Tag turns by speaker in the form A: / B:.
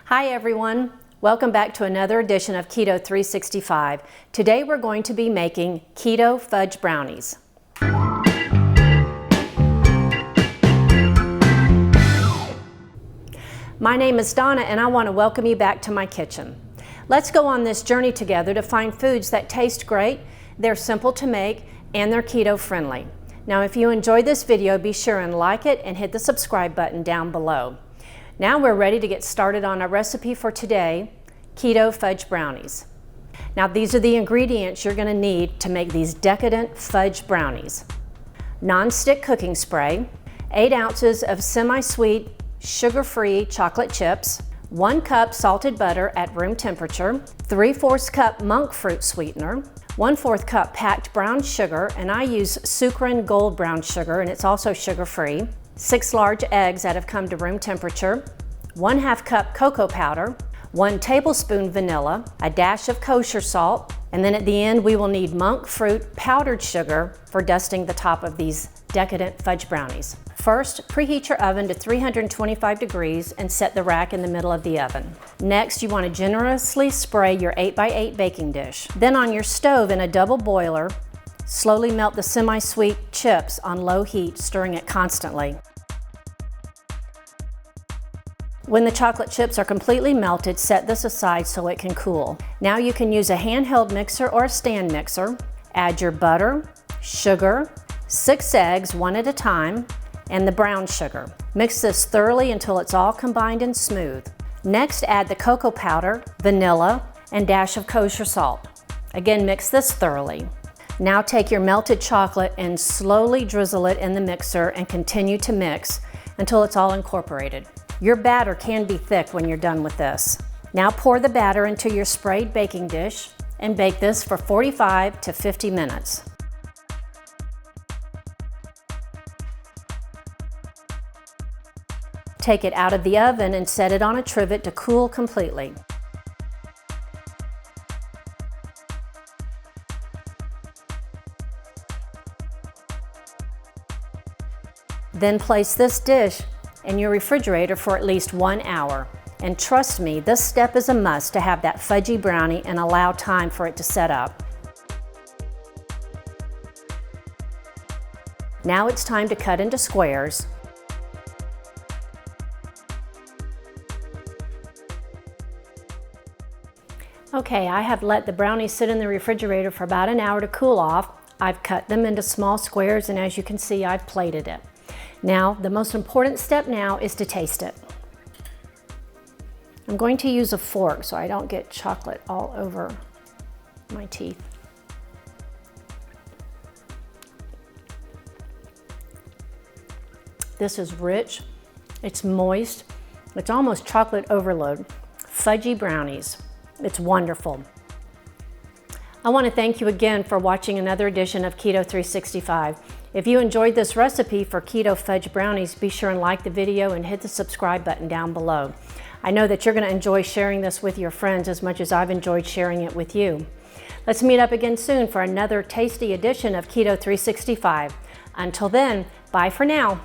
A: Hi everyone, welcome back to another edition of Keto 365. Today we're going to be making keto fudge brownies. My name is Donna and I want to welcome you back to my kitchen. Let's go on this journey together to find foods that taste great, they're simple to make, and they're keto friendly. Now if you enjoyed this video, be sure and like it and hit the subscribe button down below. Now we're ready to get started on our recipe for today, keto fudge brownies. Now these are the ingredients you're going to need to make these decadent fudge brownies. Non-stick cooking spray, 8 ounces of semi-sweet sugar-free chocolate chips, 1 cup salted butter at room temperature, 3/4 cup monk fruit sweetener, 1/4 cup packed brown sugar, and I use Sukrin Gold Brown Sugar, and it's also sugar-free, 6 large eggs that have come to room temperature, 1/2 cup cocoa powder, 1 tablespoon vanilla, a dash of kosher salt, and then at the end we will need monk fruit powdered sugar for dusting the top of these decadent fudge brownies. First, preheat your oven to 325 degrees and set the rack in the middle of the oven. Next, you want to generously spray your 8x8 baking dish. Then on your stove in a double boiler, slowly melt the semi-sweet chips on low heat, stirring it constantly. When the chocolate chips are completely melted, set this aside so it can cool. Now you can use a handheld mixer or a stand mixer. Add your butter, sugar, 6 eggs, 1 at a time, and the brown sugar. Mix this thoroughly until it's all combined and smooth. Next, add the cocoa powder, vanilla, and dash of kosher salt. Again, mix this thoroughly. Now take your melted chocolate and slowly drizzle it in the mixer and continue to mix until it's all incorporated. Your batter can be thick when you're done with this. Now pour the batter into your sprayed baking dish and bake this for 45 to 50 minutes. Take it out of the oven and set it on a trivet to cool completely. Then place this dish in your refrigerator for at least 1 hour. And trust me, this step is a must to have that fudgy brownie and allow time for it to set up. Now it's time to cut into squares. Okay, I have let the brownies sit in the refrigerator for about an hour to cool off. I've cut them into small squares, and as you can see, I've plated it. Now, the most important step now is to taste it. I'm going to use a fork so I don't get chocolate all over my teeth. This is rich, it's moist, it's almost chocolate overload. Fudgy brownies, it's wonderful. I want to thank you again for watching another edition of Keto 365. If you enjoyed this recipe for keto fudge brownies, be sure and like the video and hit the subscribe button down below. I know that you're going to enjoy sharing this with your friends as much as I've enjoyed sharing it with you. Let's meet up again soon for another tasty edition of Keto 365. Until then, bye for now.